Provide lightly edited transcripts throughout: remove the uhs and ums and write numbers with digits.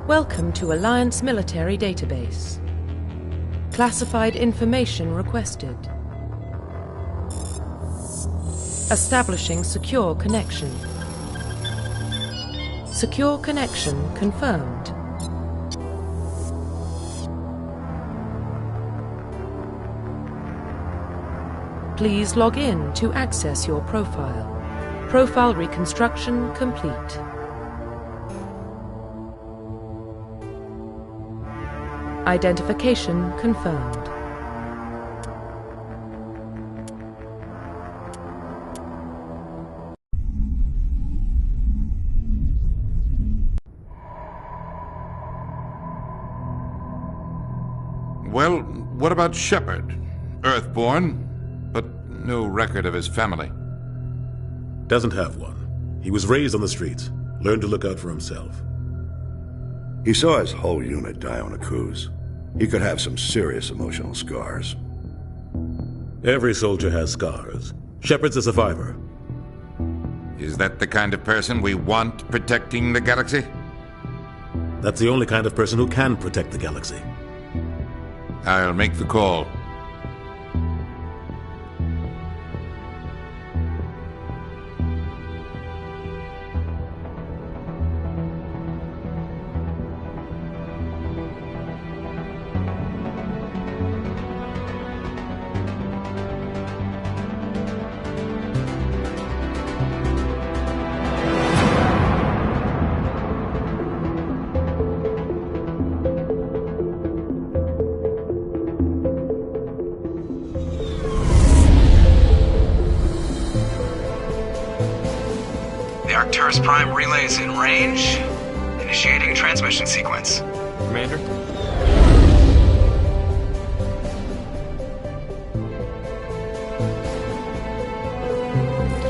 Welcome to Alliance Military Database. Classified information requested. Establishing secure connection. Secure connection confirmed. Please log in to access your profile. Profile reconstruction complete. Identification confirmed. Well, what about Shepard? Earthborn, but no record of his family. Doesn't have one. He was raised on the streets, learned to look out for himself. He saw his whole unit die on a cruise. He could have some serious emotional scars. Every soldier has scars. Shepard's a survivor. Is that the kind of person we want protecting the galaxy? That's the only kind of person who can protect the galaxy. I'll make the call. Prime relays in range. Initiating transmission sequence. Commander?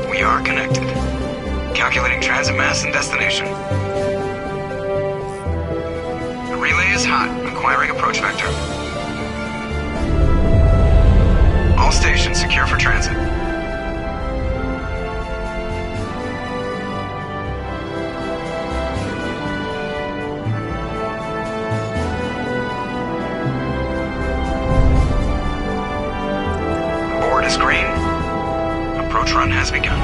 We are connected. Calculating transit mass and destination. The relay is hot. Acquiring approach vector. All stations secure for transit. Green. Approach run has begun.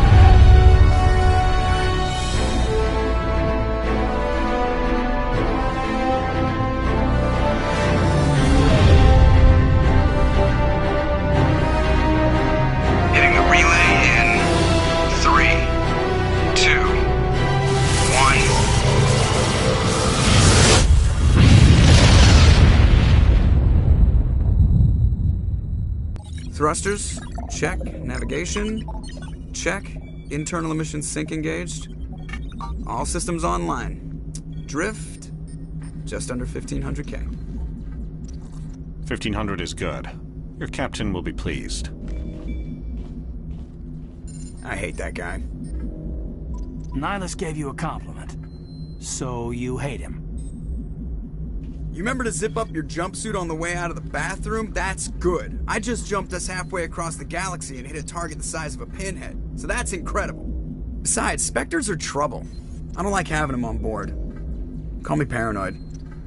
Hitting the relay in 3, 2, 1. Thrusters. Check. Navigation. Check. Internal emissions sync engaged. All systems online. Drift. Just under 1,500 K. 1,500 is good. Your captain will be pleased. I hate that guy. Nihilus gave you a compliment. So you hate him. You remember to zip up your jumpsuit on the way out of the bathroom? That's good. I just jumped us halfway across the galaxy and hit a target the size of a pinhead, so that's incredible. Besides, Spectres are trouble. I don't like having them on board. Call me paranoid.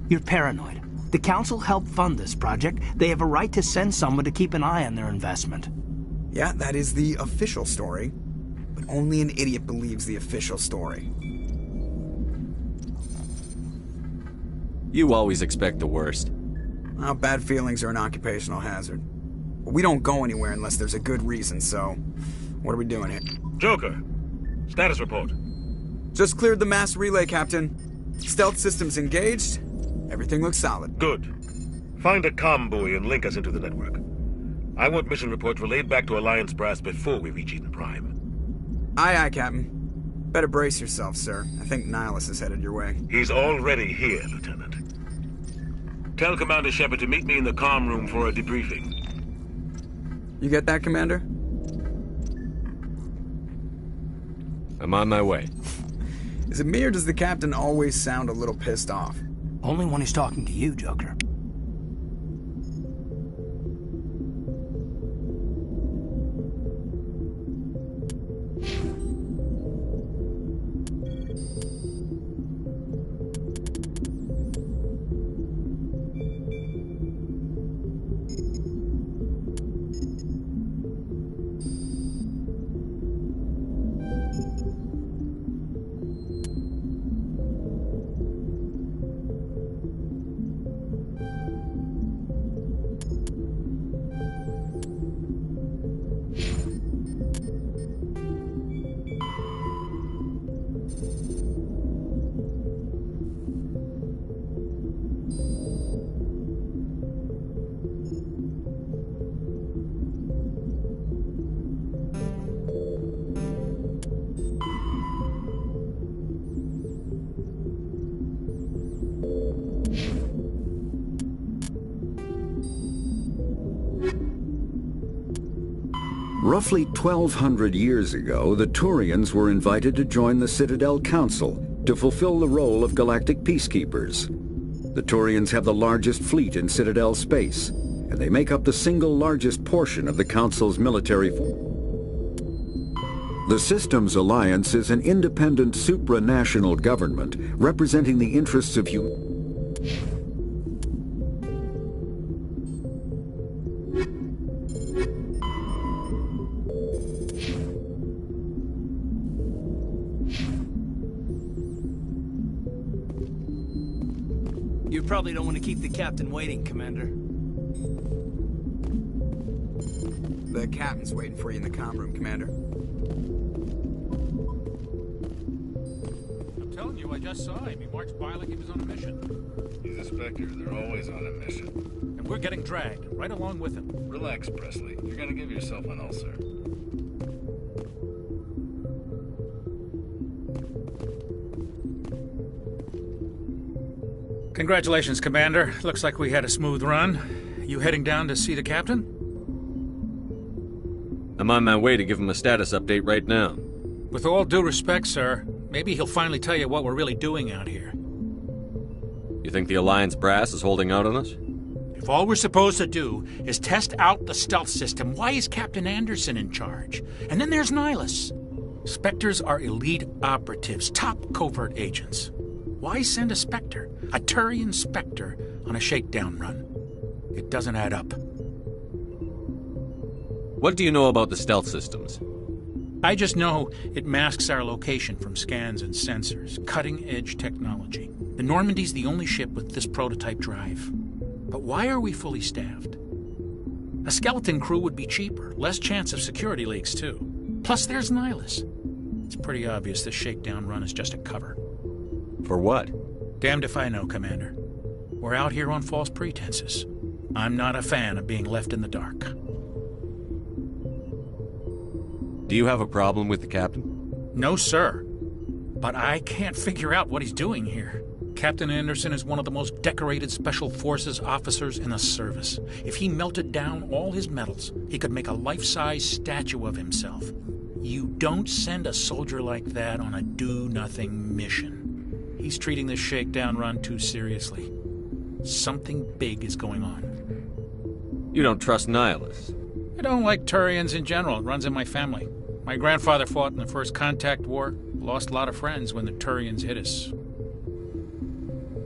You're paranoid. The Council helped fund this project. They have a right to send someone to keep an eye on their investment. Yeah, that is the official story. But only an idiot believes the official story. You always expect the worst. Well, bad feelings are an occupational hazard. But we don't go anywhere unless there's a good reason, so... What are we doing here? Joker, status report. Just cleared the mass relay, Captain. Stealth systems engaged. Everything looks solid. Good. Find a comm buoy and link us into the network. I want mission reports relayed back to Alliance Brass before we reach Eden Prime. Aye, aye, Captain. Better brace yourself, sir. I think Nihilus is headed your way. He's already here, Lieutenant. Tell Commander Shepard to meet me in the comm room for a debriefing. You get that, Commander? I'm on my way. Is it me or does the Captain always sound a little pissed off? Only when he's talking to you, Joker. Roughly 1,200 years ago, the Turians were invited to join the Citadel Council to fulfill the role of galactic peacekeepers. The Turians have the largest fleet in Citadel space, and they make up the single largest portion of the Council's military force. The Systems Alliance is an independent supranational government representing the interests of humanity. You probably don't want to keep the Captain waiting, Commander. The Captain's waiting for you in the comm room, Commander. I'm telling you, I just saw him. He marched by like he was on a mission. He's a Spectre. They're always on a mission. And we're getting dragged, right along with him. Relax, Presley. You're gonna give yourself an ulcer. Congratulations, Commander. Looks like we had a smooth run. You heading down to see the Captain? I'm on my way to give him a status update right now. With all due respect, sir, maybe he'll finally tell you what we're really doing out here. You think the Alliance brass is holding out on us? If all we're supposed to do is test out the stealth system, why is Captain Anderson in charge? And then there's Nihilus. Spectres are elite operatives, top covert agents. Why send a Spectre, a Turian Spectre, on a shakedown run? It doesn't add up. What do you know about the stealth systems? I just know it masks our location from scans and sensors. Cutting-edge technology. The Normandy's the only ship with this prototype drive. But why are we fully staffed? A skeleton crew would be cheaper, less chance of security leaks, too. Plus, there's Nihilus. It's pretty obvious this shakedown run is just a cover. For what? Damned if I know, Commander. We're out here on false pretenses. I'm not a fan of being left in the dark. Do you have a problem with the Captain? No, sir. But I can't figure out what he's doing here. Captain Anderson is one of the most decorated Special Forces officers in the service. If he melted down all his medals, he could make a life-size statue of himself. You don't send a soldier like that on a do-nothing mission. He's treating this shakedown run too seriously. Something big is going on. You don't trust Nihilus? I don't like Turians in general. It runs in my family. My grandfather fought in the First Contact War. Lost a lot of friends when the Turians hit us.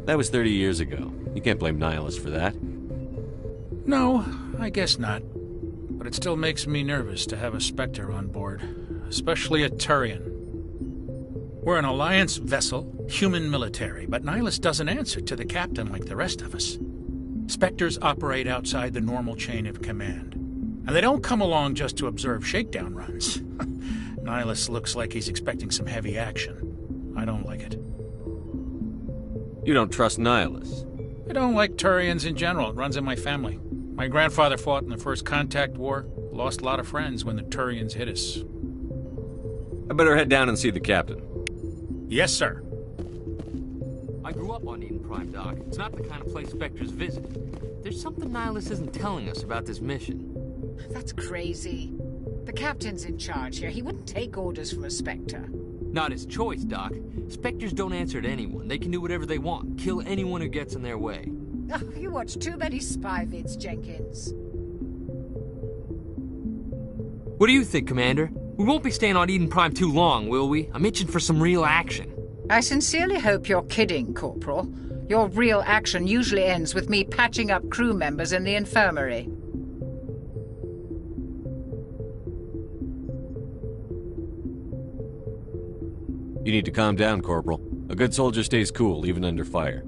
That was 30 years ago. You can't blame Nihilus for that. No, I guess not. But it still makes me nervous to have a Spectre on board. Especially a Turian. We're an Alliance vessel, human military, but Nihilus doesn't answer to the captain like the rest of us. Spectres operate outside the normal chain of command. And they don't come along just to observe shakedown runs. Nihilus looks like he's expecting some heavy action. I don't like it. You don't trust Nihilus? I don't like Turians in general. It runs in my family. My grandfather fought in the First Contact War. Lost a lot of friends when the Turians hit us. I better head down and see the captain. Yes, sir. I grew up on Eden Prime, Doc. It's not the kind of place Spectres visit. There's something Nihilus isn't telling us about this mission. That's crazy. The captain's in charge here. He wouldn't take orders from a Spectre. Not his choice, Doc. Spectres don't answer to anyone. They can do whatever they want. Kill anyone who gets in their way. Oh, you watch too many spy vids, Jenkins. What do you think, Commander? We won't be staying on Eden Prime too long, will we? I'm itching for some real action. I sincerely hope you're kidding, Corporal. Your real action usually ends with me patching up crew members in the infirmary. You need to calm down, Corporal. A good soldier stays cool, even under fire.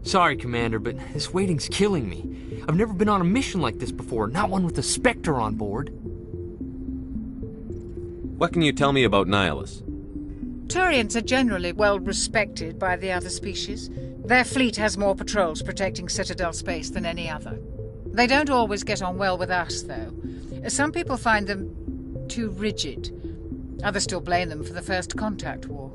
Sorry, Commander, but this waiting's killing me. I've never been on a mission like this before, not one with a Spectre on board. What can you tell me about Nihilus? Turians are generally well respected by the other species. Their fleet has more patrols protecting Citadel space than any other. They don't always get on well with us, though. Some people find them too rigid. Others still blame them for the First Contact War.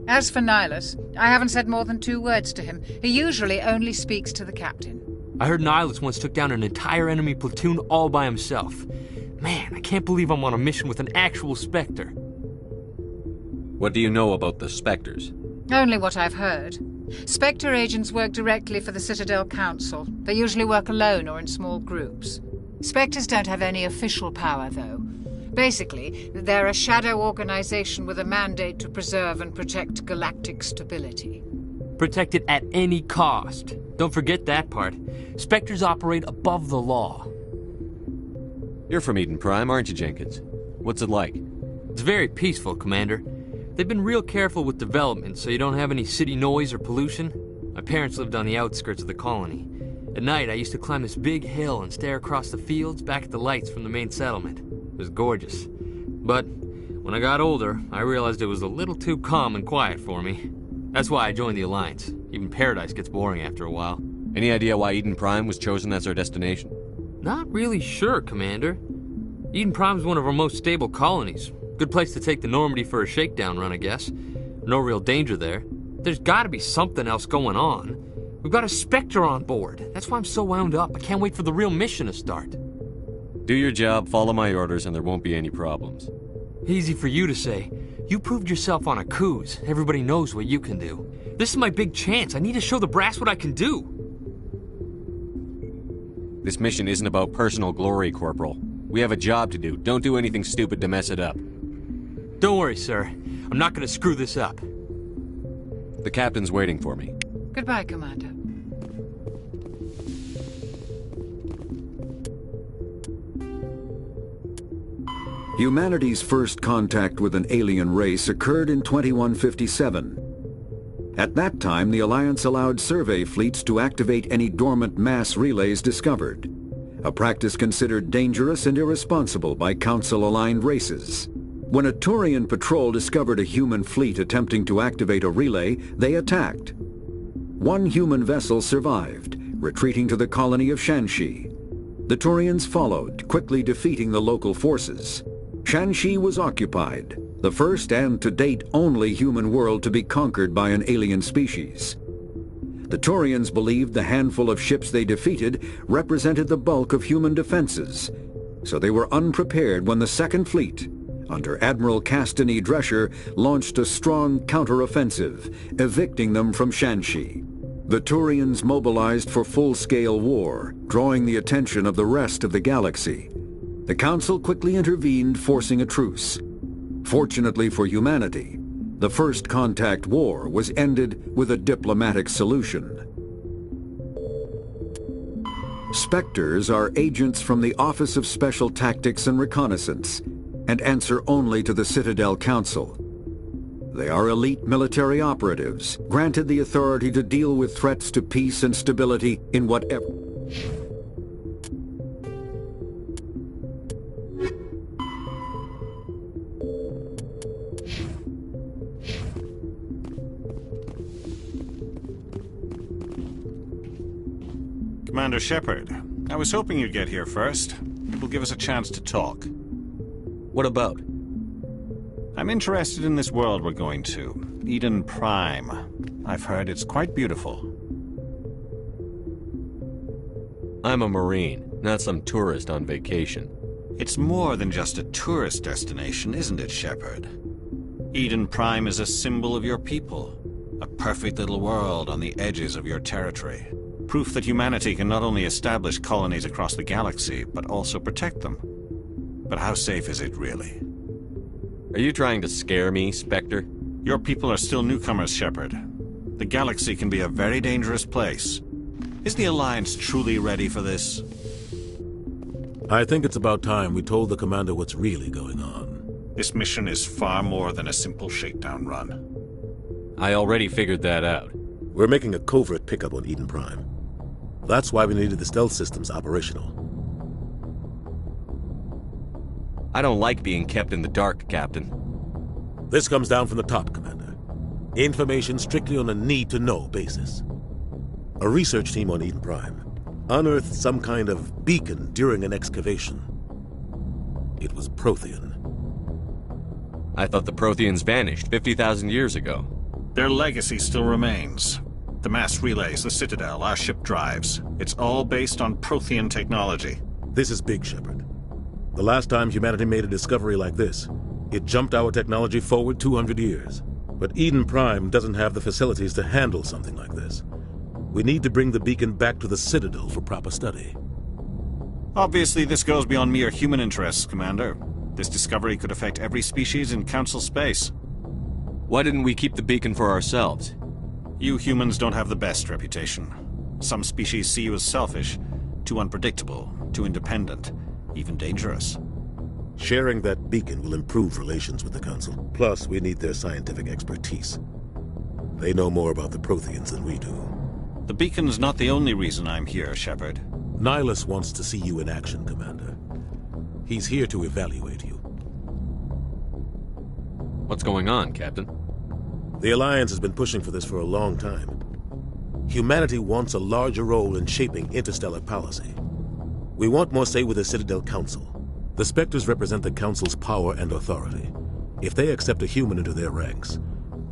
As for Nihilus, I haven't said more than 2 words to him. He usually only speaks to the captain. I heard Nihilus once took down an entire enemy platoon all by himself. Man, I can't believe I'm on a mission with an actual Spectre. What do you know about the Spectres? Only what I've heard. Spectre agents work directly for the Citadel Council. They usually work alone or in small groups. Spectres don't have any official power, though. Basically, they're a shadow organization with a mandate to preserve and protect galactic stability. Protect it at any cost. Don't forget that part. Spectres operate above the law. You're from Eden Prime, aren't you, Jenkins? What's it like? It's very peaceful, Commander. They've been real careful with development, so you don't have any city noise or pollution. My parents lived on the outskirts of the colony. At night, I used to climb this big hill and stare across the fields back at the lights from the main settlement. It was gorgeous. But when I got older, I realized it was a little too calm and quiet for me. That's why I joined the Alliance. Even Paradise gets boring after a while. Any idea why Eden Prime was chosen as our destination? Not really sure, Commander. Eden Prime's one of our most stable colonies. Good place to take the Normandy for a shakedown run, I guess. No real danger there. There's gotta be something else going on. We've got a Spectre on board. That's why I'm so wound up. I can't wait for the real mission to start. Do your job, follow my orders, and there won't be any problems. Easy for you to say. You proved yourself on a cruise. Everybody knows what you can do. This is my big chance. I need to show the brass what I can do. This mission isn't about personal glory, Corporal. We have a job to do. Don't do anything stupid to mess it up. Don't worry, sir. I'm not gonna screw this up. The captain's waiting for me. Goodbye, Commander. Humanity's first contact with an alien race occurred in 2157. At that time, the Alliance allowed survey fleets to activate any dormant mass relays discovered, a practice considered dangerous and irresponsible by Council-aligned races. When a Turian patrol discovered a human fleet attempting to activate a relay, they attacked. One human vessel survived, retreating to the colony of Shanxi. The Turians followed, quickly defeating the local forces. Shanxi was occupied, the first and to date only human world to be conquered by an alien species. The Turians believed the handful of ships they defeated represented the bulk of human defenses, so they were unprepared when the Second Fleet, under Admiral Castany Drescher, launched a strong counteroffensive, evicting them from Shanxi. The Turians mobilized for full-scale war, drawing the attention of the rest of the galaxy. The Council quickly intervened, forcing a truce. Fortunately for humanity, the First Contact War was ended with a diplomatic solution. Spectres are agents from the Office of Special Tactics and Reconnaissance, and answer only to the Citadel Council. They are elite military operatives, granted the authority to deal with threats to peace and stability in whatever... Commander Shepard, I was hoping you'd get here first. It will give us a chance to talk. What about? I'm interested in this world we're going to, Eden Prime. I've heard it's quite beautiful. I'm a Marine, not some tourist on vacation. It's more than just a tourist destination, isn't it, Shepard? Eden Prime is a symbol of your people, a perfect little world on the edges of your territory. Proof that humanity can not only establish colonies across the galaxy, but also protect them. But how safe is it, really? Are you trying to scare me, Spectre? Your people are still newcomers, Shepard. The galaxy can be a very dangerous place. Is the Alliance truly ready for this? I think it's about time we told the Commander what's really going on. This mission is far more than a simple shakedown run. I already figured that out. We're making a covert pickup on Eden Prime. That's why we needed the stealth systems operational. I don't like being kept in the dark, Captain. This comes down from the top, Commander. Information strictly on a need-to-know basis. A research team on Eden Prime unearthed some kind of beacon during an excavation. It was Prothean. I thought the Protheans vanished 50,000 years ago. Their legacy still remains. The mass relays, the Citadel, our ship drives. It's all based on Prothean technology. This is big, Shepard. The last time humanity made a discovery like this, it jumped our technology forward 200 years. But Eden Prime doesn't have the facilities to handle something like this. We need to bring the beacon back to the Citadel for proper study. Obviously, this goes beyond mere human interests, Commander. This discovery could affect every species in Council space. Why didn't we keep the beacon for ourselves? You humans don't have the best reputation. Some species see you as selfish, too unpredictable, too independent, even dangerous. Sharing that beacon will improve relations with the Council. Plus, we need their scientific expertise. They know more about the Protheans than we do. The beacon's not the only reason I'm here, Shepard. Nihilus wants to see you in action, Commander. He's here to evaluate you. What's going on, Captain? The Alliance has been pushing for this for a long time. Humanity wants a larger role in shaping interstellar policy. We want more say with the Citadel Council. The Spectres represent the Council's power and authority. If they accept a human into their ranks,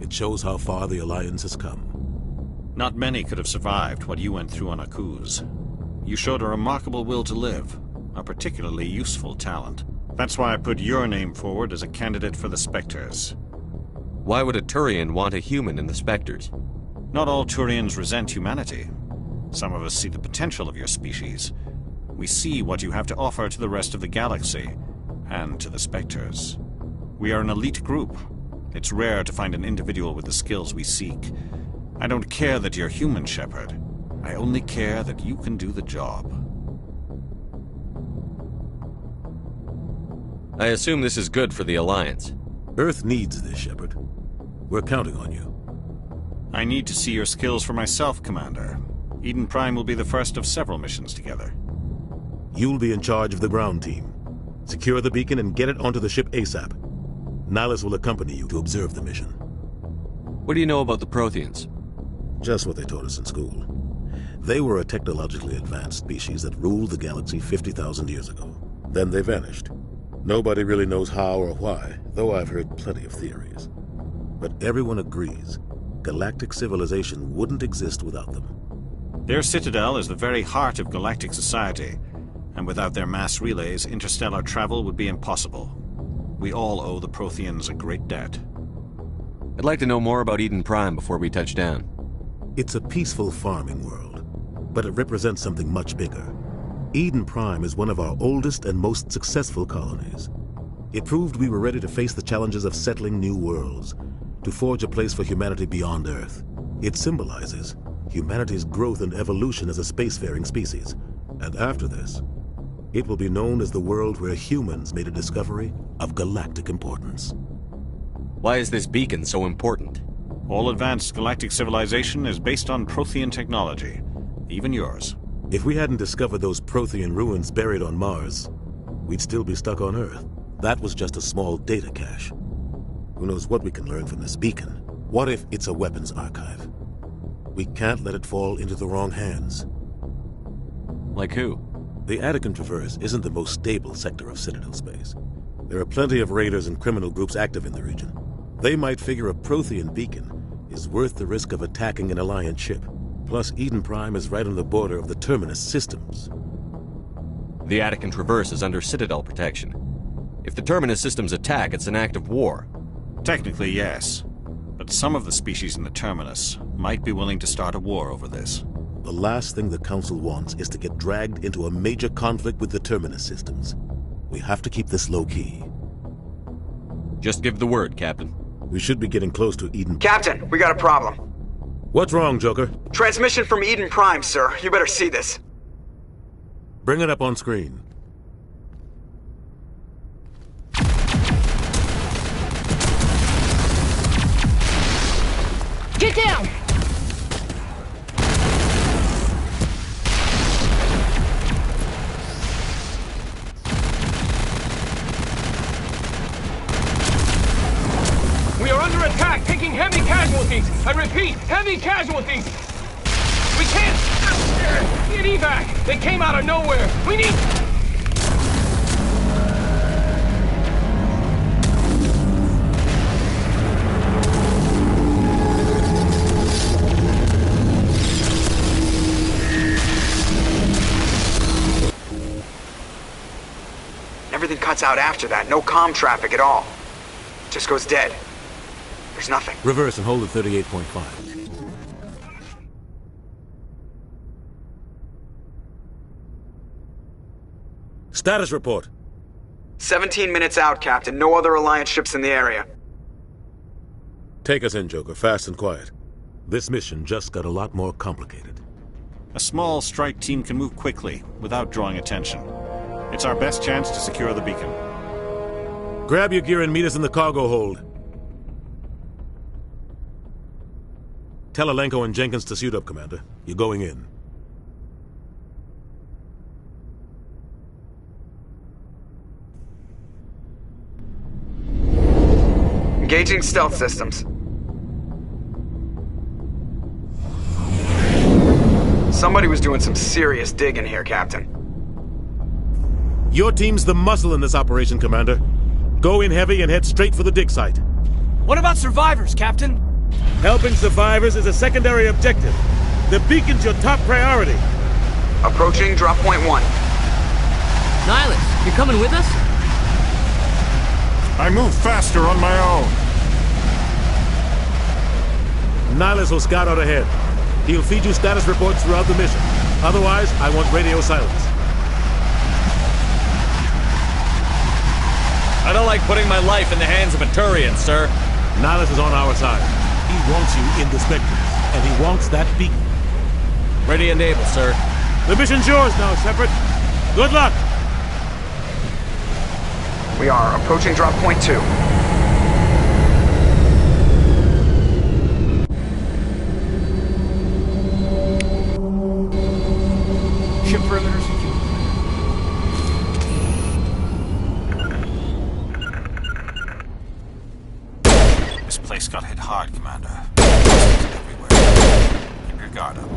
it shows how far the Alliance has come. Not many could have survived what you went through on Akuz. You showed a remarkable will to live, a particularly useful talent. That's why I put your name forward as a candidate for the Spectres. Why would a Turian want a human in the Spectres? Not all Turians resent humanity. Some of us see the potential of your species. We see what you have to offer to the rest of the galaxy, and to the Spectres. We are an elite group. It's rare to find an individual with the skills we seek. I don't care that you're human, Shepard. I only care that you can do the job. I assume this is good for the Alliance. Earth needs this, Shepard. We're counting on you. I need to see your skills for myself, Commander. Eden Prime will be the first of several missions together. You'll be in charge of the ground team. Secure the beacon and get it onto the ship ASAP. Nihilus will accompany you to observe the mission. What do you know about the Protheans? Just what they taught us in school. They were a technologically advanced species that ruled the galaxy 50,000 years ago. Then they vanished. Nobody really knows how or why, though I've heard plenty of theories. But everyone agrees, galactic civilization wouldn't exist without them. Their citadel is the very heart of galactic society, and without their mass relays, interstellar travel would be impossible. We all owe the Protheans a great debt. I'd like to know more about Eden Prime before we touch down. It's a peaceful farming world, but it represents something much bigger. Eden Prime is one of our oldest and most successful colonies. It proved we were ready to face the challenges of settling new worlds, to forge a place for humanity beyond Earth. It symbolizes humanity's growth and evolution as a spacefaring species. And after this, it will be known as the world where humans made a discovery of galactic importance. Why is this beacon so important? All advanced galactic civilization is based on Prothean technology, even yours. If we hadn't discovered those Prothean ruins buried on Mars, we'd still be stuck on Earth. That was just a small data cache. Who knows what we can learn from this beacon? What if it's a weapons archive? We can't let it fall into the wrong hands. Like who? The Attican Traverse isn't the most stable sector of Citadel space. There are plenty of raiders and criminal groups active in the region. They might figure a Prothean beacon is worth the risk of attacking an Alliance ship. Plus, Eden Prime is right on the border of the Terminus systems. The Attican Traverse is under Citadel protection. If the Terminus systems attack, it's an act of war. Technically, yes. But some of the species in the Terminus might be willing to start a war over this. The last thing the Council wants is to get dragged into a major conflict with the Terminus systems. We have to keep this low-key. Just give the word, Captain. We should be getting close to Eden. Captain, we got a problem. What's wrong, Joker? Transmission from Eden Prime, sir. You better see this. Bring it up on screen. Get down! We are under attack, taking heavy casualties. I repeat, heavy casualties. We can't get evac. They came out of nowhere. We need... Everything cuts out after that. No comm traffic at all. Just goes dead. There's nothing. Reverse and hold at 38.5. Status report. 17 minutes out, Captain. No other Alliance ships in the area. Take us in, Joker. Fast and quiet. This mission just got a lot more complicated. A small strike team can move quickly, without drawing attention. It's our best chance to secure the beacon. Grab your gear and meet us in the cargo hold. Tell Alenko and Jenkins to suit up, Commander. You're going in. Engaging stealth systems. Somebody was doing some serious digging here, Captain. Your team's the muscle in this operation, Commander. Go in heavy and head straight for the dig site. What about survivors, Captain? Helping survivors is a secondary objective. The beacon's your top priority. Approaching drop point 1. Nihilus, you coming with us? I move faster on my own. Nihilus will scout out ahead. He'll feed you status reports throughout the mission. Otherwise, I want radio silence. I don't like putting my life in the hands of a Turian, sir. Nihilus is on our side. He wants you in the Spectres, and he wants that beacon. Ready and able, sir. The mission's yours now, Shepard. Good luck! We are approaching drop point 2. Ship perimeter secure. This place got hit hard, Commander. Everywhere. Keep your guard up.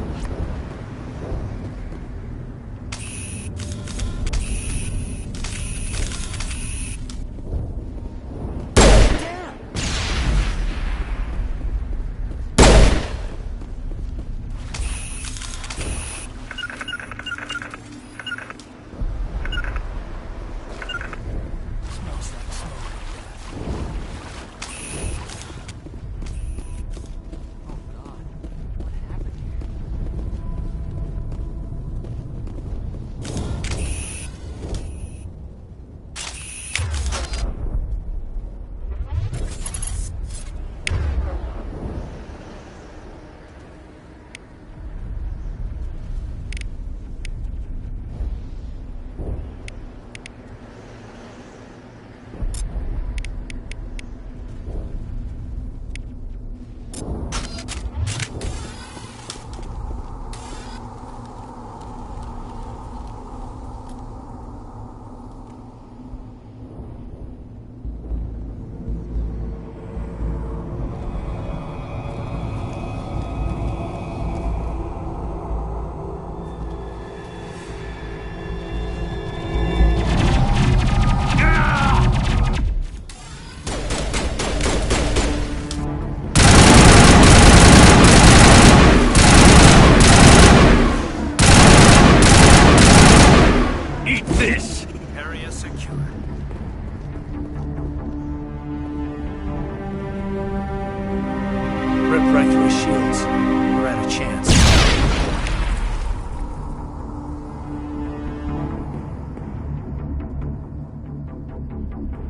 right through his shields. We're at a chance.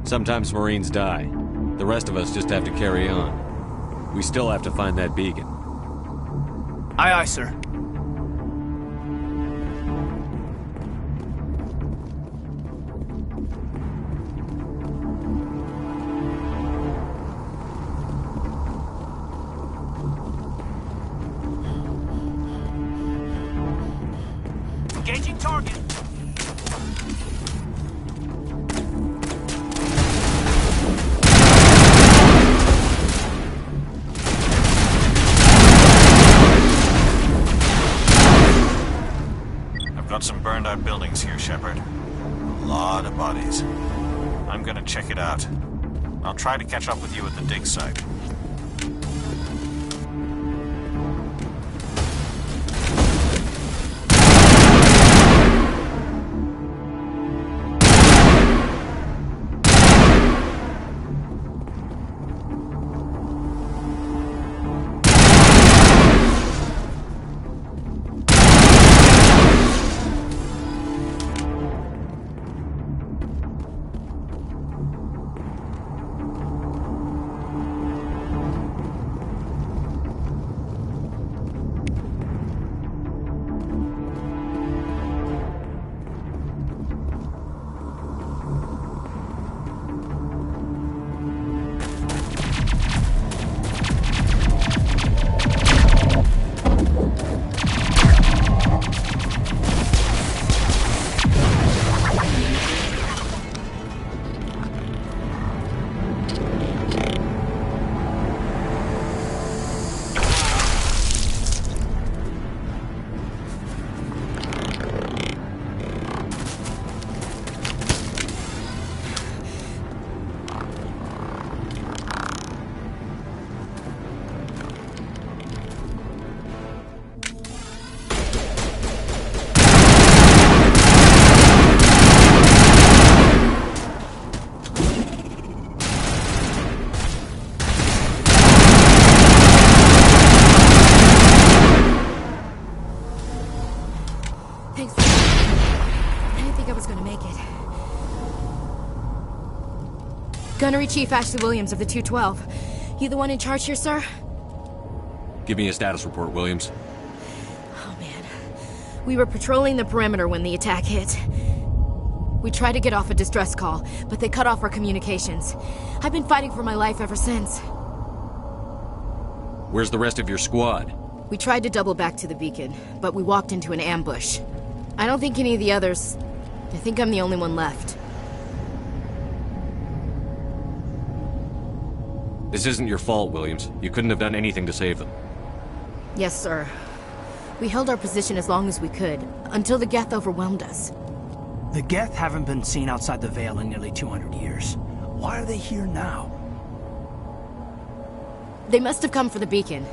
Sometimes Marines die. The rest of us just have to carry on. We still have to find that beacon. Aye, aye, sir. Engaging target. Got some burned out buildings here, Shepard. A lot of bodies. I'm gonna check it out. I'll try to catch up with you at the dig site. Thanks. I didn't think I was gonna make it. Gunnery Chief Ashley Williams of the 212. You the one in charge here, sir? Give me a status report, Williams. Oh, man. We were patrolling the perimeter when the attack hit. We tried to get off a distress call, but they cut off our communications. I've been fighting for my life ever since. Where's the rest of your squad? We tried to double back to the beacon, but we walked into an ambush. I don't think any of the others... I think I'm the only one left. This isn't your fault, Williams. You couldn't have done anything to save them. Yes, sir. We held our position as long as we could, until the Geth overwhelmed us. The Geth haven't been seen outside the Veil in nearly 200 years. Why are they here now? They must have come for the beacon.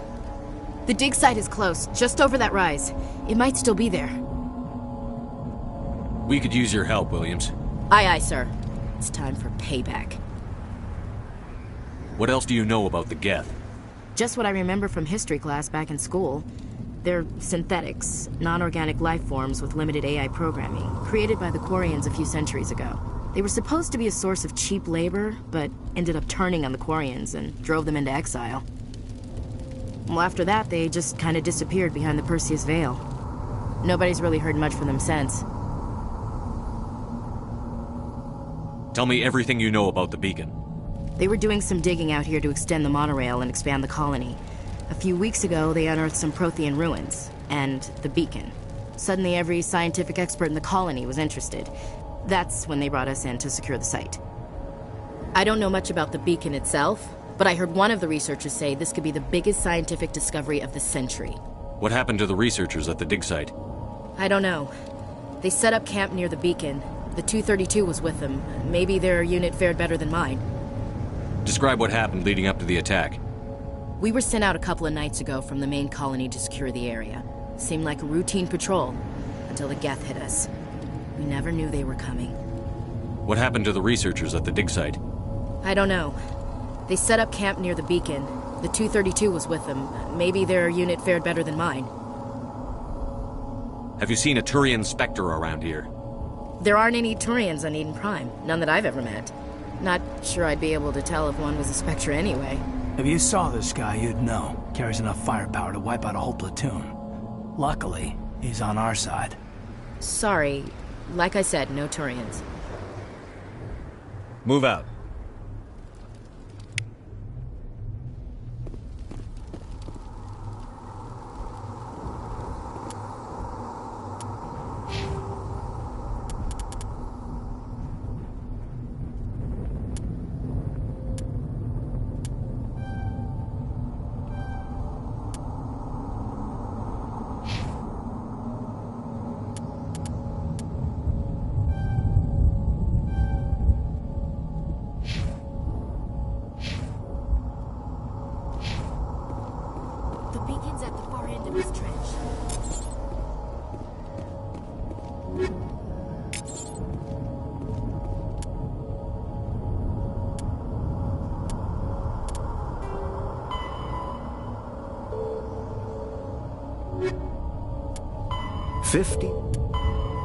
The dig site is close, just over that rise. It might still be there. We could use your help, Williams. Aye, aye, sir. It's time for payback. What else do you know about the Geth? Just what I remember from history class back in school. They're synthetics, non-organic life forms with limited AI programming, created by the Quarians a few centuries ago. They were supposed to be a source of cheap labor, but ended up turning on the Quarians and drove them into exile. Well, after that, they just kind of disappeared behind the Perseus Veil. Nobody's really heard much from them since. Tell me everything you know about the beacon. They were doing some digging out here to extend the monorail and expand the colony. A few weeks ago, they unearthed some Prothean ruins, and the beacon. Suddenly, every scientific expert in the colony was interested. That's when they brought us in to secure the site. I don't know much about the beacon itself, but I heard one of the researchers say this could be the biggest scientific discovery of the century. What happened to the researchers at the dig site? I don't know. They set up camp near the beacon. The 232 was with them. Maybe their unit fared better than mine. Describe what happened leading up to the attack. We were sent out a couple of nights ago from the main colony to secure the area. Seemed like a routine patrol, until the Geth hit us. We never knew they were coming. What happened to the researchers at the dig site? I don't know. They set up camp near the beacon. The 232 was with them. Maybe their unit fared better than mine. Have you seen a Turian Spectre around here? There aren't any Turians on Eden Prime. None that I've ever met. Not sure I'd be able to tell if one was a Spectre anyway. If you saw this guy, you'd know. Carries enough firepower to wipe out a whole platoon. Luckily, he's on our side. Sorry. Like I said, no Turians. Move out.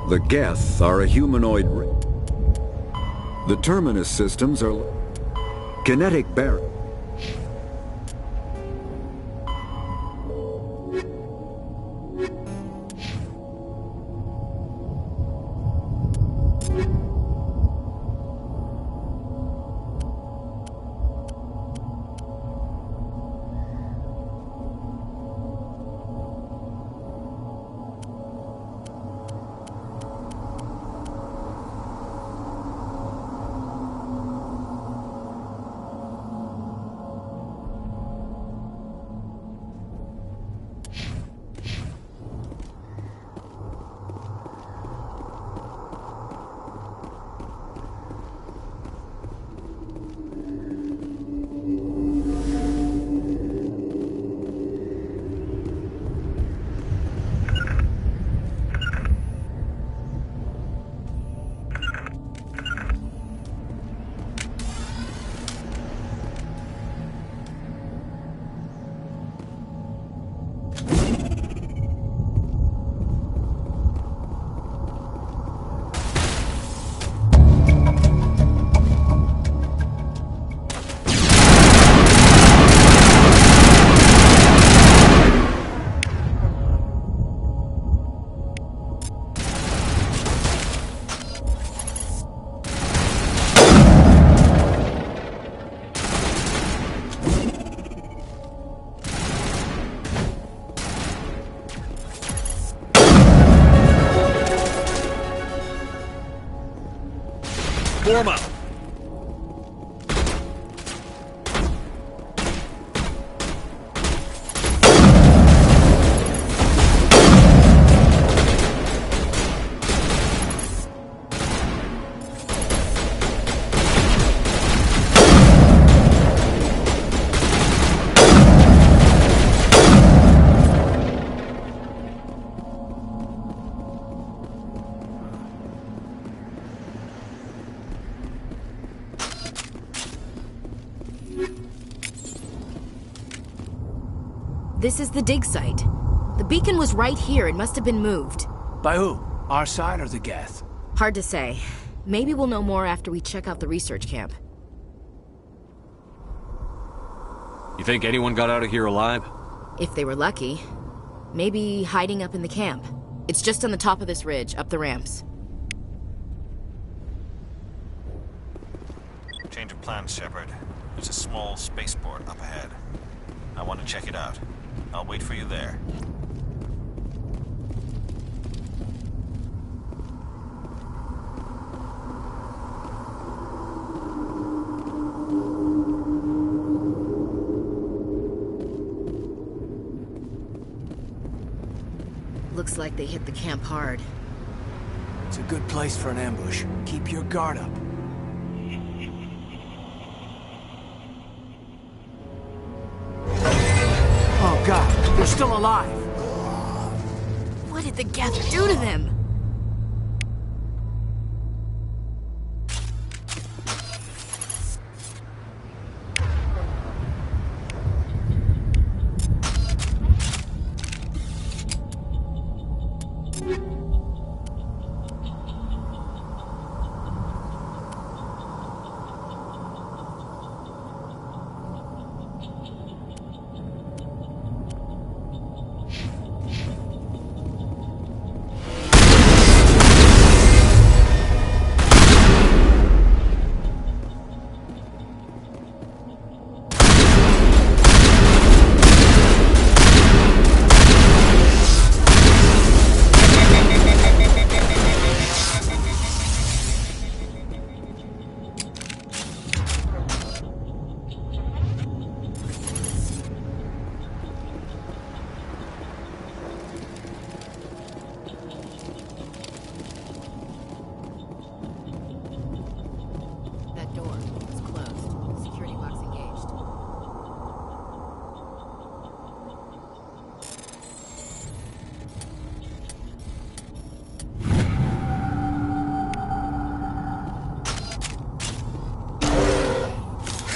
The Geth are a humanoid The Terminus systems are kinetic barrier. Form up. This is the dig site. The beacon was right here. It must have been moved. By who? Our side or the Geth? Hard to say. Maybe we'll know more after we check out the research camp. You think anyone got out of here alive? If they were lucky. Maybe hiding up in the camp. It's just on the top of this ridge, up the ramps. Change of plans, Shepard. There's a small spaceport up ahead. I want to check it out. I'll wait for you there. Looks like they hit the camp hard. It's a good place for an ambush. Keep your guard up. Oh God, they're still alive! What did the Geth do to them?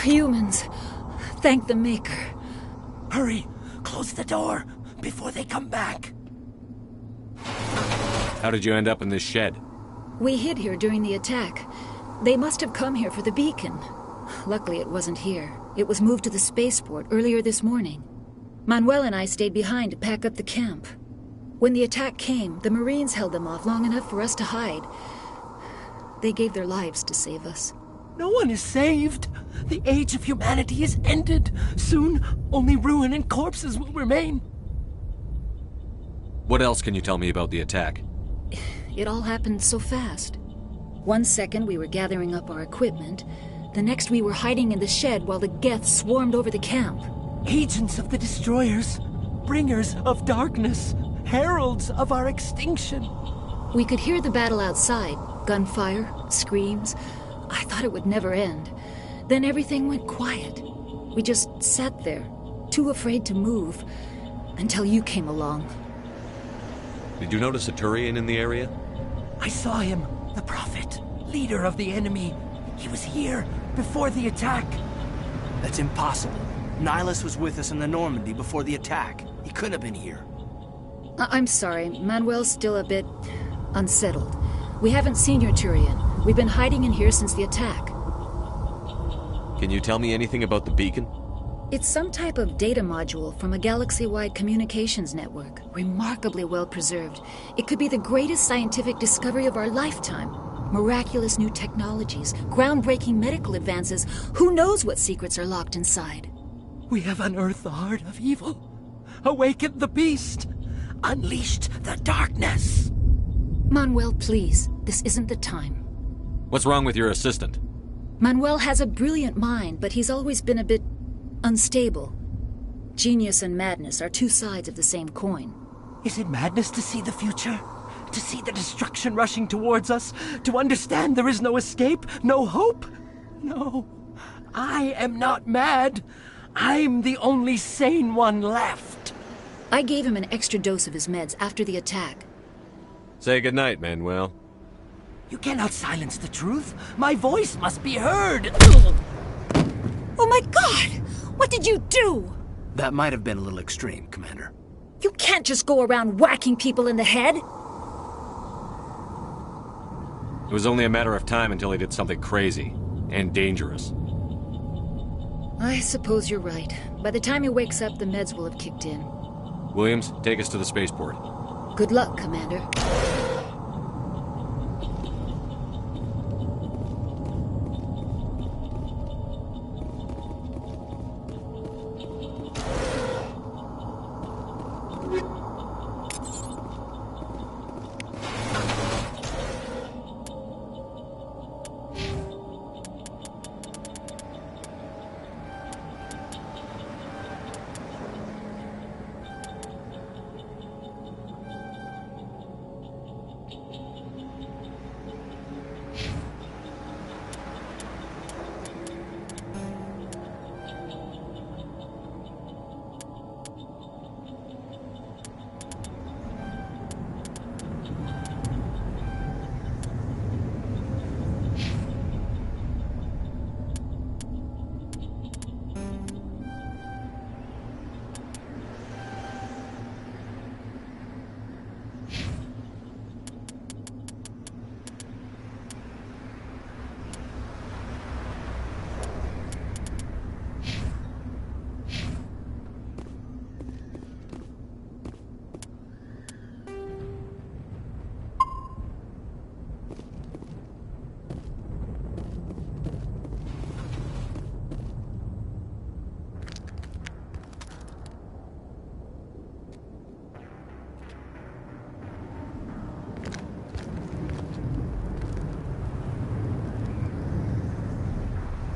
Humans. Thank the Maker. Hurry! Close the door before they come back. How did you end up in this shed? We hid here during the attack. They must have come here for the beacon. Luckily, it wasn't here. It was moved to the spaceport earlier this morning. Manuel and I stayed behind to pack up the camp. When the attack came, the Marines held them off long enough for us to hide. They gave their lives to save us. No one is saved. The age of humanity is ended. Soon, only ruin and corpses will remain. What else can you tell me about the attack? It all happened so fast. 1 second we were gathering up our equipment. The next we were hiding in the shed while the Geth swarmed over the camp. Agents of the Destroyers. Bringers of darkness. Heralds of our extinction. We could hear the battle outside. Gunfire, screams. I thought it would never end. Then everything went quiet. We just sat there, too afraid to move, until you came along. Did you notice a Turian in the area? I saw him, the Prophet, leader of the enemy. He was here before the attack. That's impossible. Nihilus was with us in the Normandy before the attack. He couldn't have been here. I'm sorry, Manuel's still a bit unsettled. We haven't seen your Turian. We've been hiding in here since the attack. Can you tell me anything about the beacon? It's some type of data module from a galaxy-wide communications network. Remarkably well preserved. It could be the greatest scientific discovery of our lifetime. Miraculous new technologies, groundbreaking medical advances. Who knows what secrets are locked inside? We have unearthed the heart of evil. Awakened the beast. Unleashed the darkness. Manuel, please. This isn't the time. What's wrong with your assistant? Manuel has a brilliant mind, but he's always been a bit unstable. Genius and madness are two sides of the same coin. Is it madness to see the future? To see the destruction rushing towards us? To understand there is no escape? No hope? No. I am not mad. I'm the only sane one left. I gave him an extra dose of his meds after the attack. Say goodnight, Manuel. You cannot silence the truth. My voice must be heard. Oh my God! What did you do? That might have been a little extreme, Commander. You can't just go around whacking people in the head. It was only a matter of time until he did something crazy and dangerous. I suppose you're right. By the time he wakes up, the meds will have kicked in. Williams, take us to the spaceport. Good luck, Commander.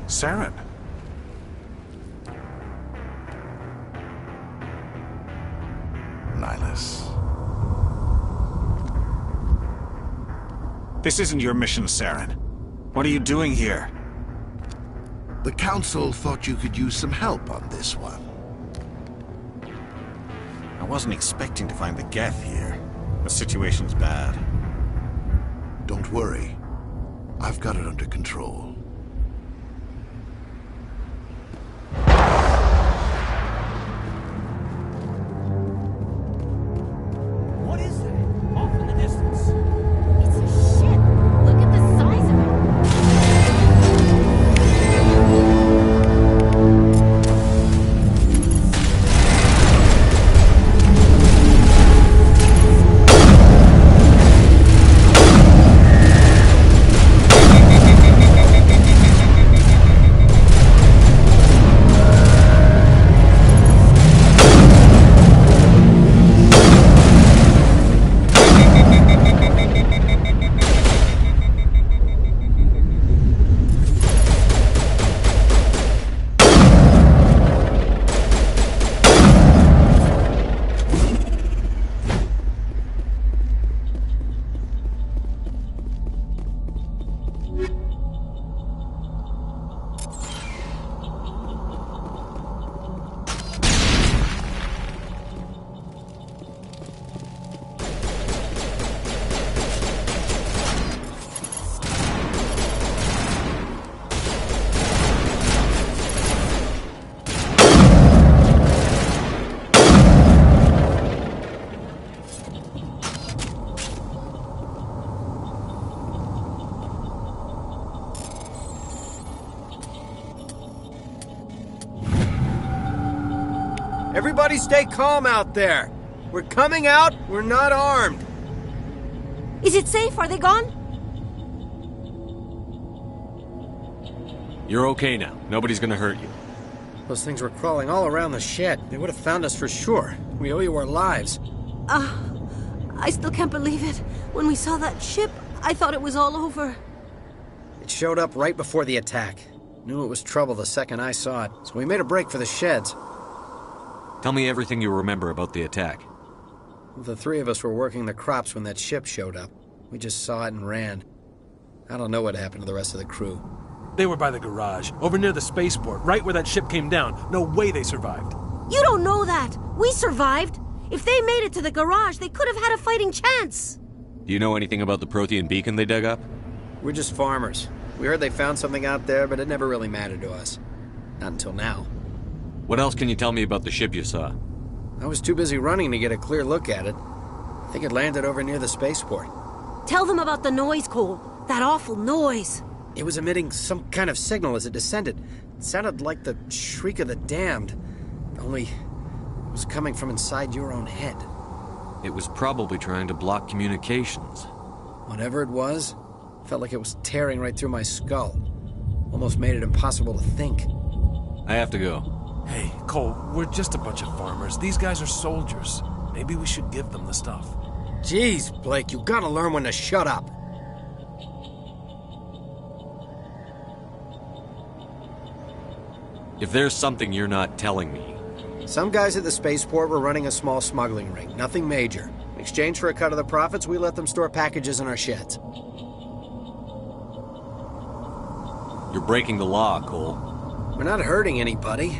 Saren. Nihilus. This isn't your mission, Saren. What are you doing here? The Council thought you could use some help on this one. I wasn't expecting to find the Geth here. The situation's bad. Don't worry. I've got it under control. Everybody stay calm out there. We're coming out, we're not armed. Is it safe? Are they gone? You're okay now. Nobody's gonna hurt you. Those things were crawling all around the shed. They would have found us for sure. We owe you our lives. I still can't believe it. When we saw that ship, I thought it was all over. It showed up right before the attack. Knew it was trouble the second I saw it, so we made a break for the sheds. Tell me everything you remember about the attack. The three of us were working the crops when that ship showed up. We just saw it and ran. I don't know what happened to the rest of the crew. They were by the garage, over near the spaceport, right where that ship came down. No way they survived. You don't know that. We survived. If they made it to the garage, they could have had a fighting chance. Do you know anything about the Prothean beacon they dug up? We're just farmers. We heard they found something out there, but it never really mattered to us. Not until now. What else can you tell me about the ship you saw? I was too busy running to get a clear look at it. I think it landed over near the spaceport. Tell them about the noise, Cole. That awful noise. It was emitting some kind of signal as it descended. It sounded like the shriek of the damned. Only it was coming from inside your own head. It was probably trying to block communications. Whatever it was, felt like it was tearing right through my skull. Almost made it impossible to think. I have to go. Hey, Cole, we're just a bunch of farmers. These guys are soldiers. Maybe we should give them the stuff. Jeez, Blake, you gotta learn when to shut up. If there's something you're not telling me... Some guys at the spaceport were running a small smuggling ring, nothing major. In exchange for a cut of the profits, we let them store packages in our sheds. You're breaking the law, Cole. We're not hurting anybody.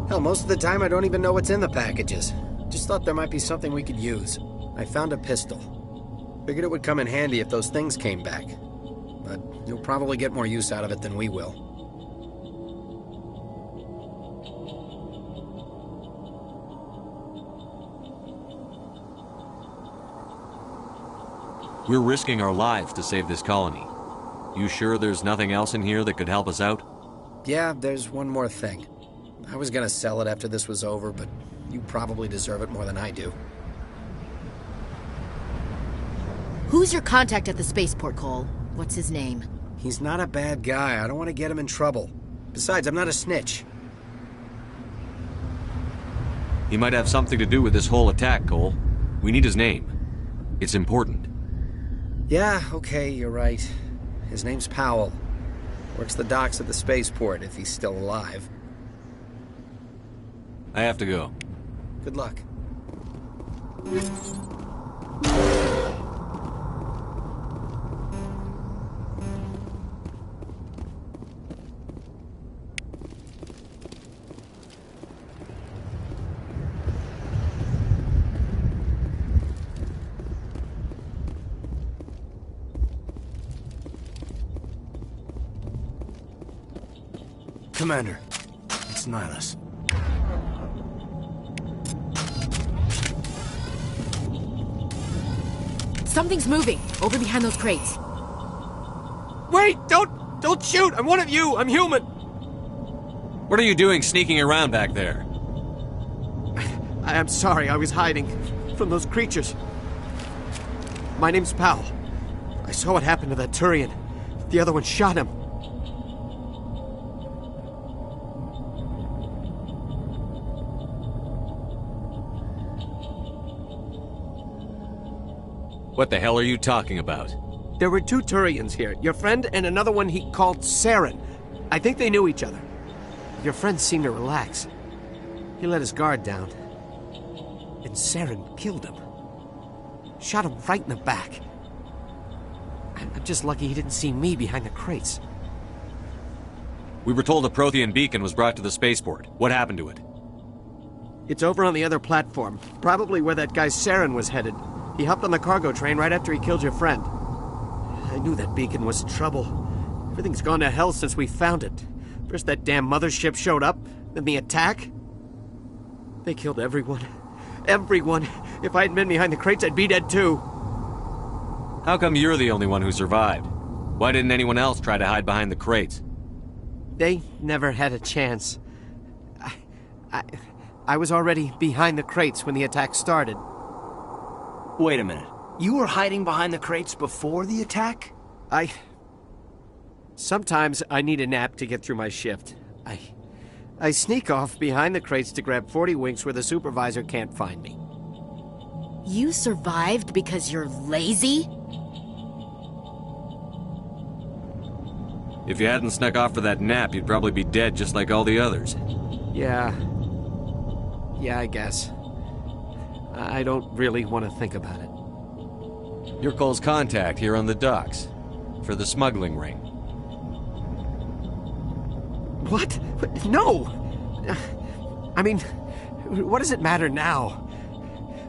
Hell, most of the time I don't even know what's in the packages. Just thought there might be something we could use. I found a pistol. Figured it would come in handy if those things came back. But you'll probably get more use out of it than we will. We're risking our lives to save this colony. You sure there's nothing else in here that could help us out? Yeah, there's one more thing. I was gonna sell it after this was over, but you probably deserve it more than I do. Who's your contact at the spaceport, Cole? What's his name? He's not a bad guy. I don't want to get him in trouble. Besides, I'm not a snitch. He might have something to do with this whole attack, Cole. We need his name. It's important. Yeah, okay, you're right. His name's Powell. Works the docks at the spaceport, if he's still alive. I have to go. Good luck. Commander, it's Nihilus. Something's moving, over behind those crates. Wait! Don't shoot! I'm one of you! I'm human! What are you doing sneaking around back there? I'm sorry, I was hiding from those creatures. My name's Powell. I saw what happened to that Turian. The other one shot him. What the hell are you talking about? There were two Turians here. Your friend and another one he called Saren. I think they knew each other. Your friend seemed to relax. He let his guard down. And Saren killed him. Shot him right in the back. I'm just lucky he didn't see me behind the crates. We were told a Prothean beacon was brought to the spaceport. What happened to it? It's over on the other platform. Probably where that guy Saren was headed. He hopped on the cargo train right after he killed your friend. I knew that beacon was trouble. Everything's gone to hell since we found it. First that damn mothership showed up, then the attack. They killed everyone. Everyone. If I had been behind the crates, I'd be dead too. How come you're the only one who survived? Why didn't anyone else try to hide behind the crates? They never had a chance. I was already behind the crates when the attack started. Wait a minute. You were hiding behind the crates before the attack? Sometimes I need a nap to get through my shift. I sneak off behind the crates to grab 40 winks where the supervisor can't find me. You survived because you're lazy? If you hadn't snuck off for that nap, you'd probably be dead just like all the others. Yeah, I guess. I don't really want to think about it. You're Cole's contact here on the docks for the smuggling ring. What? No! I mean, what does it matter now?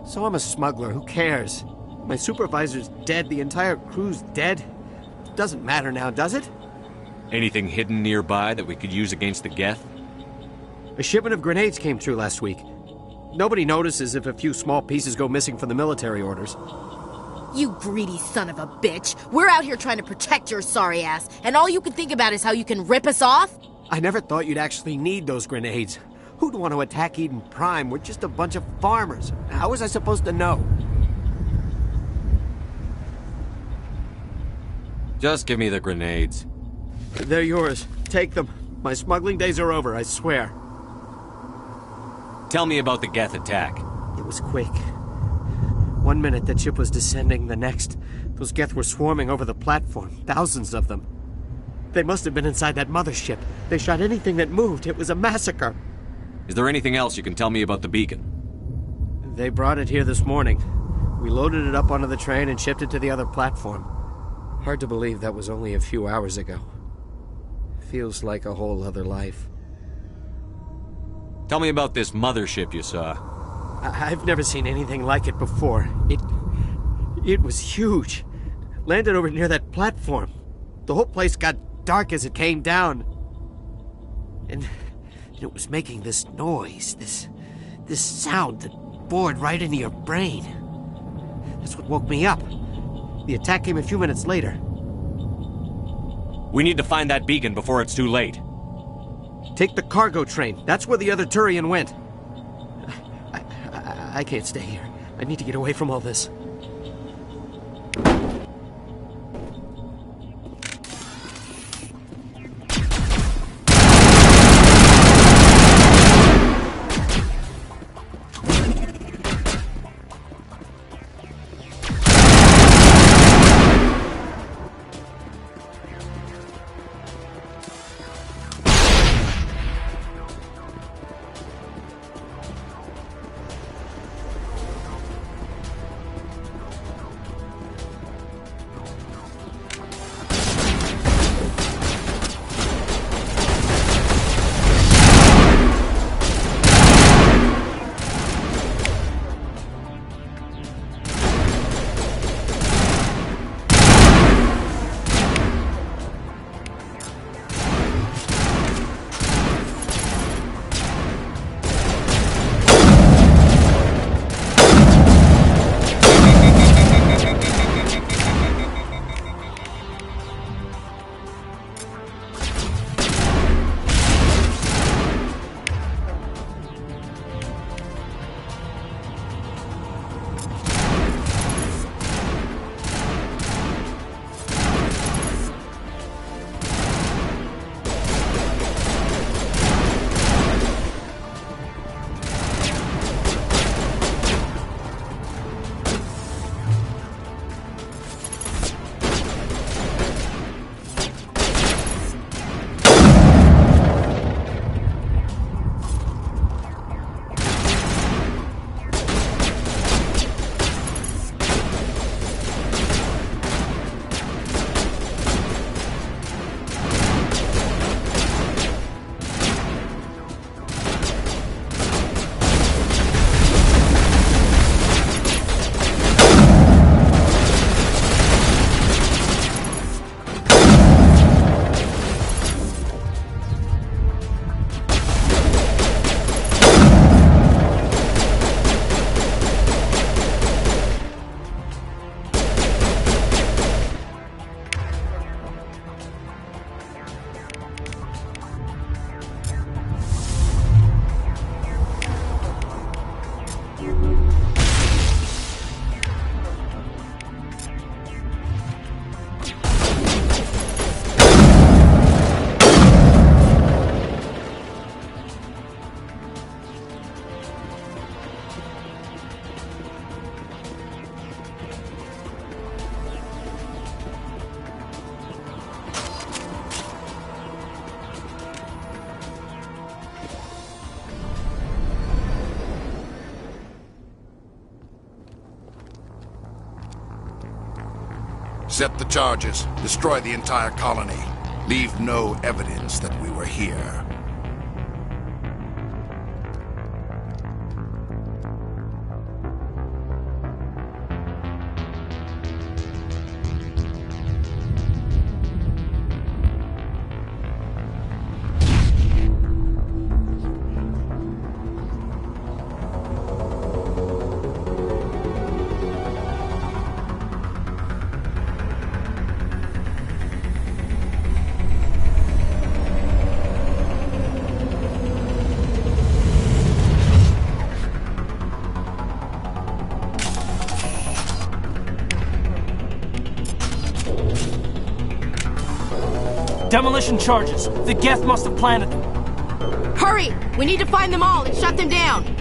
So I'm a smuggler, who cares? My supervisor's dead, the entire crew's dead. Doesn't matter now, does it? Anything hidden nearby that we could use against the Geth? A shipment of grenades came through last week. Nobody notices if a few small pieces go missing from the military orders. You greedy son of a bitch. We're out here trying to protect your sorry ass, and all you can think about is how you can rip us off? I never thought you'd actually need those grenades. Who'd want to attack Eden Prime? We're just a bunch of farmers. How was I supposed to know? Just give me the grenades. They're yours. Take them. My smuggling days are over, I swear. Tell me about the Geth attack. It was quick. 1 minute the ship was descending, the next, those Geth were swarming over the platform. Thousands of them. They must have been inside that mothership. They shot anything that moved. It was a massacre. Is there anything else you can tell me about the beacon? They brought it here this morning. We loaded it up onto the train and shipped it to the other platform. Hard to believe that was only a few hours ago. Feels like a whole other life. Tell me about this mothership you saw. I've never seen anything like it before. It was huge. Landed over near that platform. The whole place got dark as it came down. And it was making this noise, this sound that bored right into your brain. That's what woke me up. The attack came a few minutes later. We need to find that beacon before it's too late. Take the cargo train. That's where the other Turian went. I can't stay here. I need to get away from all this. Set the charges. Destroy the entire colony. Leave no evidence that we were here. Demolition charges. The Geth must have planted them. Hurry! We need to find them all and shut them down!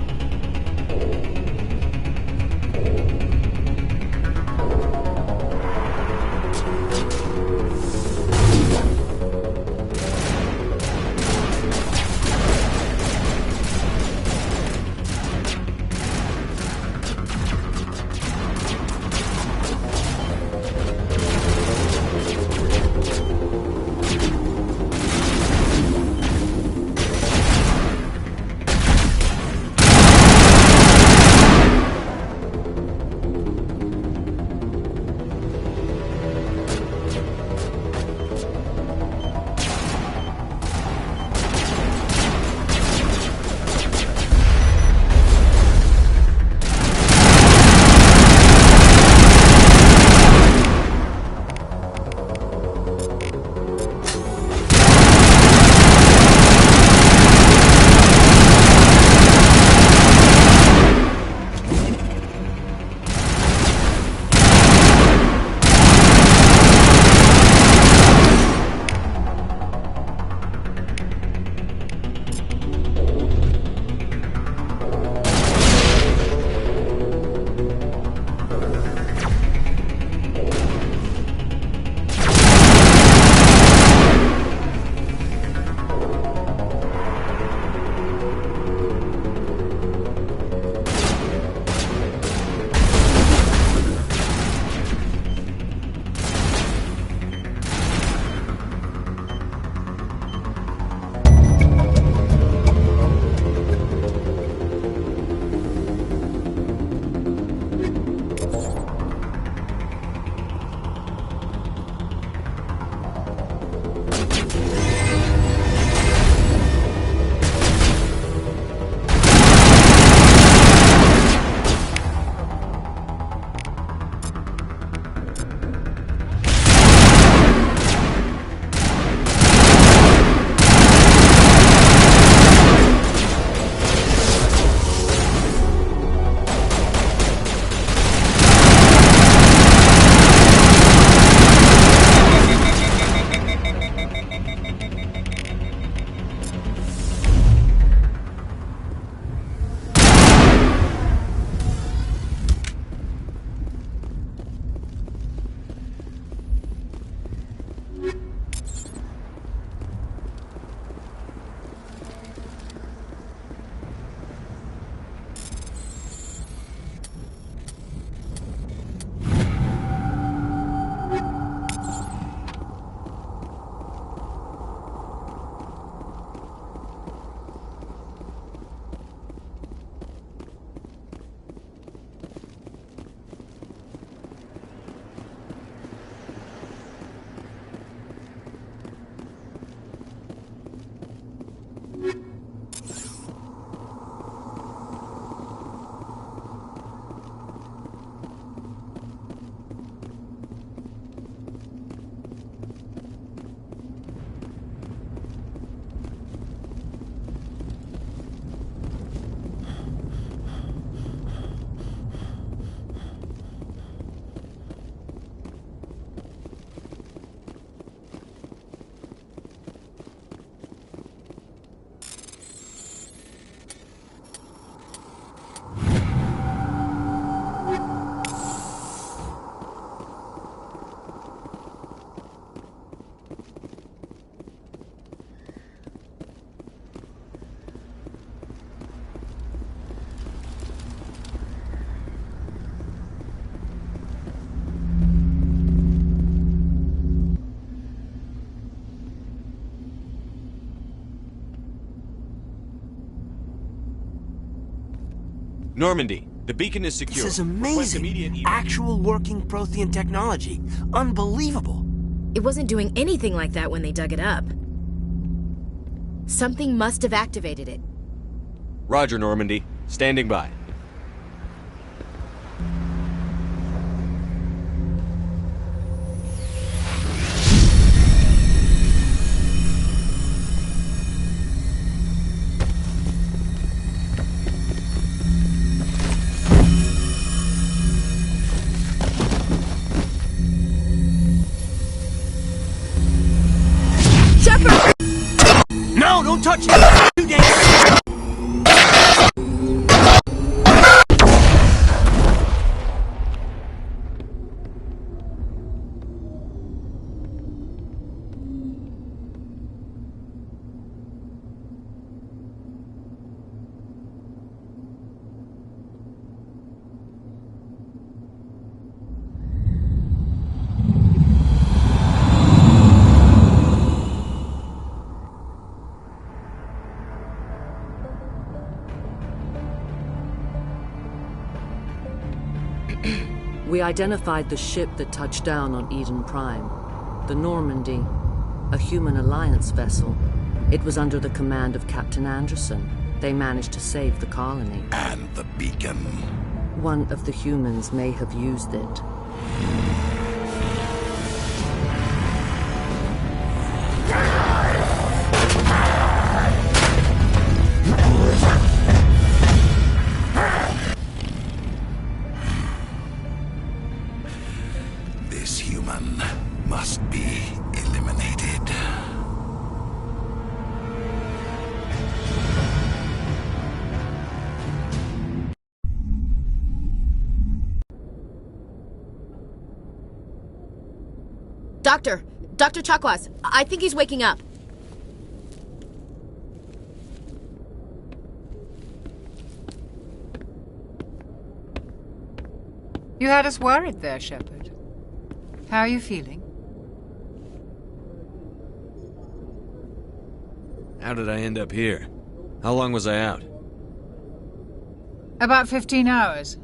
Normandy, the beacon is secure. This is amazing. Actual working Prothean technology. Unbelievable. It wasn't doing anything like that when they dug it up. Something must have activated it. Roger, Normandy. Standing by. No, don't touch it! Too dangerous! We identified the ship that touched down on Eden Prime. The Normandy, a human alliance vessel. It was under the command of Captain Anderson. They managed to save the colony. And the beacon. One of the humans may have used it. This human must be eliminated. Dr. Chakwas, I think he's waking up. You had us worried there, Shepard. How are you feeling? How did I end up here? How long was I out? About 15 hours.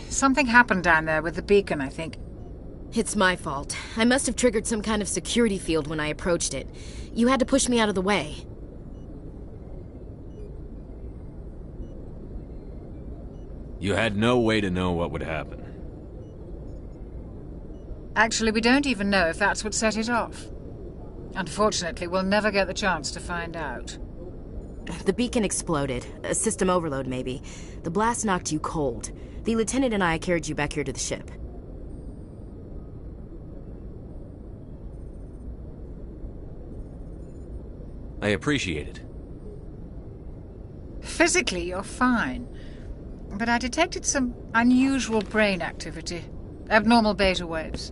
Something happened down there with the beacon, I think. It's my fault. I must have triggered some kind of security field when I approached it. You had to push me out of the way. You had no way to know what would happen. Actually, we don't even know if that's what set it off. Unfortunately, we'll never get the chance to find out. The beacon exploded. A system overload, maybe. The blast knocked you cold. The lieutenant and I carried you back here to the ship. I appreciate it. Physically, you're fine. But I detected some unusual brain activity. Abnormal beta waves.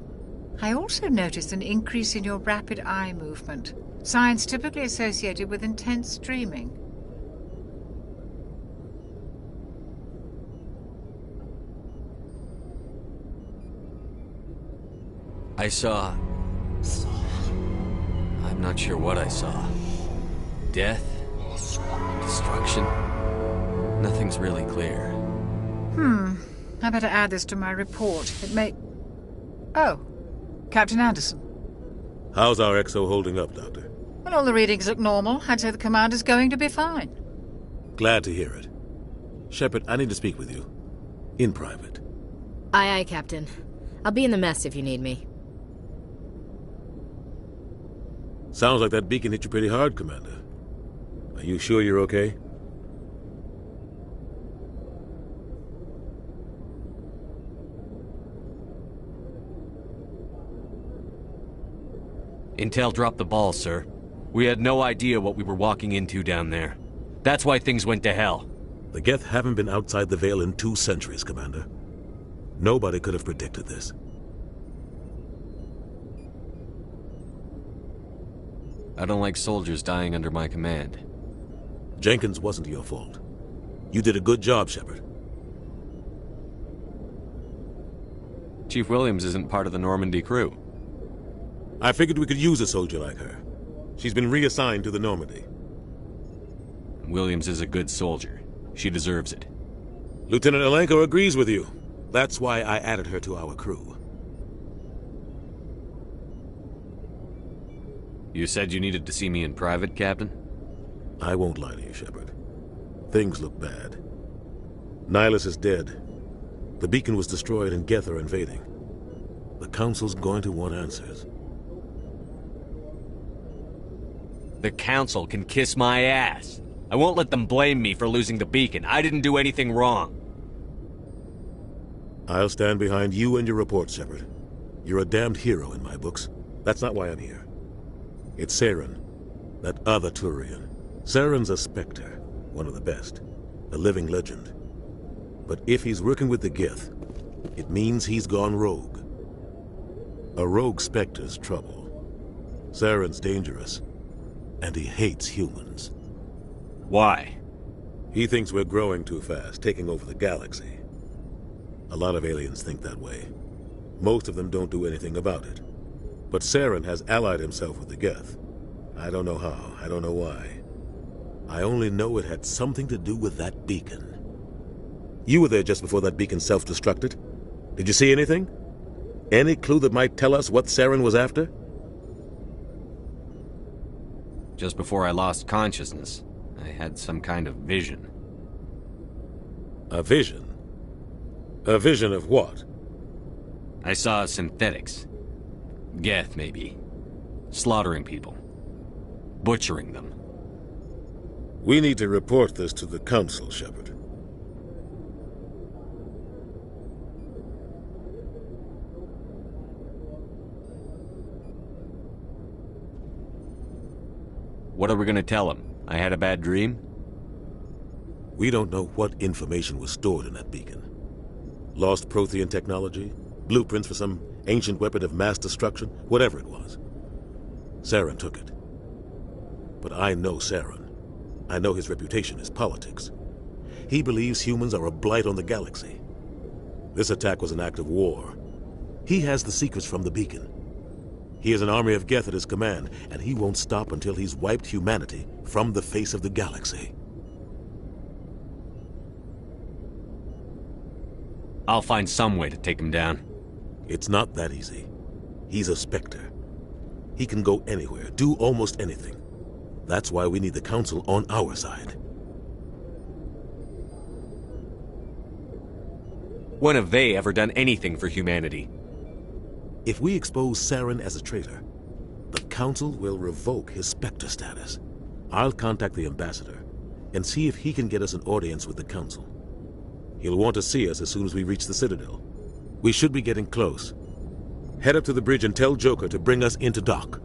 I also noticed an increase in your rapid eye movement. Signs typically associated with intense dreaming. I saw... I'm not sure what I saw. Death? Destruction? Nothing's really clear. I better add this to my report. It may... Oh, Captain Anderson. How's our XO holding up, Doctor? Well, all the readings look normal. I'd say the commander's going to be fine. Glad to hear it. Shepard, I need to speak with you. In private. Aye, Captain. I'll be in the mess if you need me. Sounds like that beacon hit you pretty hard, Commander. Are you sure you're okay? Intel dropped the ball, sir. We had no idea what we were walking into down there. That's why things went to hell. The Geth haven't been outside the Veil in 2 centuries, Commander. Nobody could have predicted this. I don't like soldiers dying under my command. Jenkins wasn't your fault. You did a good job, Shepard. Chief Williams isn't part of the Normandy crew. I figured we could use a soldier like her. She's been reassigned to the Normandy. Williams is a good soldier. She deserves it. Lieutenant Alenko agrees with you. That's why I added her to our crew. You said you needed to see me in private, Captain? I won't lie to you, Shepard. Things look bad. Nihilus is dead. The beacon was destroyed and Geth are invading. The Council's going to want answers. The Council can kiss my ass. I won't let them blame me for losing the beacon. I didn't do anything wrong. I'll stand behind you and your report, Shepard. You're a damned hero in my books. That's not why I'm here. It's Saren, that other Turian. Saren's a Spectre, one of the best, a living legend. But if he's working with the Geth, it means he's gone rogue. A rogue Spectre's trouble. Saren's dangerous, and he hates humans. Why? He thinks we're growing too fast, taking over the galaxy. A lot of aliens think that way. Most of them don't do anything about it. But Saren has allied himself with the Geth. I don't know how, I don't know why. I only know it had something to do with that beacon. You were there just before that beacon self-destructed. Did you see anything? Any clue that might tell us what Saren was after? Just before I lost consciousness, I had some kind of vision. A vision? A vision of what? I saw synthetics. Geth, maybe. Slaughtering people. Butchering them. We need to report this to the Council, Shepard. What are we gonna tell him? I had a bad dream? We don't know what information was stored in that beacon. Lost Prothean technology? Blueprints for some ancient weapon of mass destruction? Whatever it was. Saren took it. But I know Saren. I know his reputation is politics. He believes humans are a blight on the galaxy. This attack was an act of war. He has the secrets from the beacon. He has an army of Geth at his command, and he won't stop until he's wiped humanity from the face of the galaxy. I'll find some way to take him down. It's not that easy. He's a Spectre. He can go anywhere, do almost anything. That's why we need the Council on our side. When have they ever done anything for humanity? If we expose Saren as a traitor, the Council will revoke his Spectre status. I'll contact the Ambassador and see if he can get us an audience with the Council. He'll want to see us as soon as we reach the Citadel. We should be getting close. Head up to the bridge and tell Joker to bring us into dock.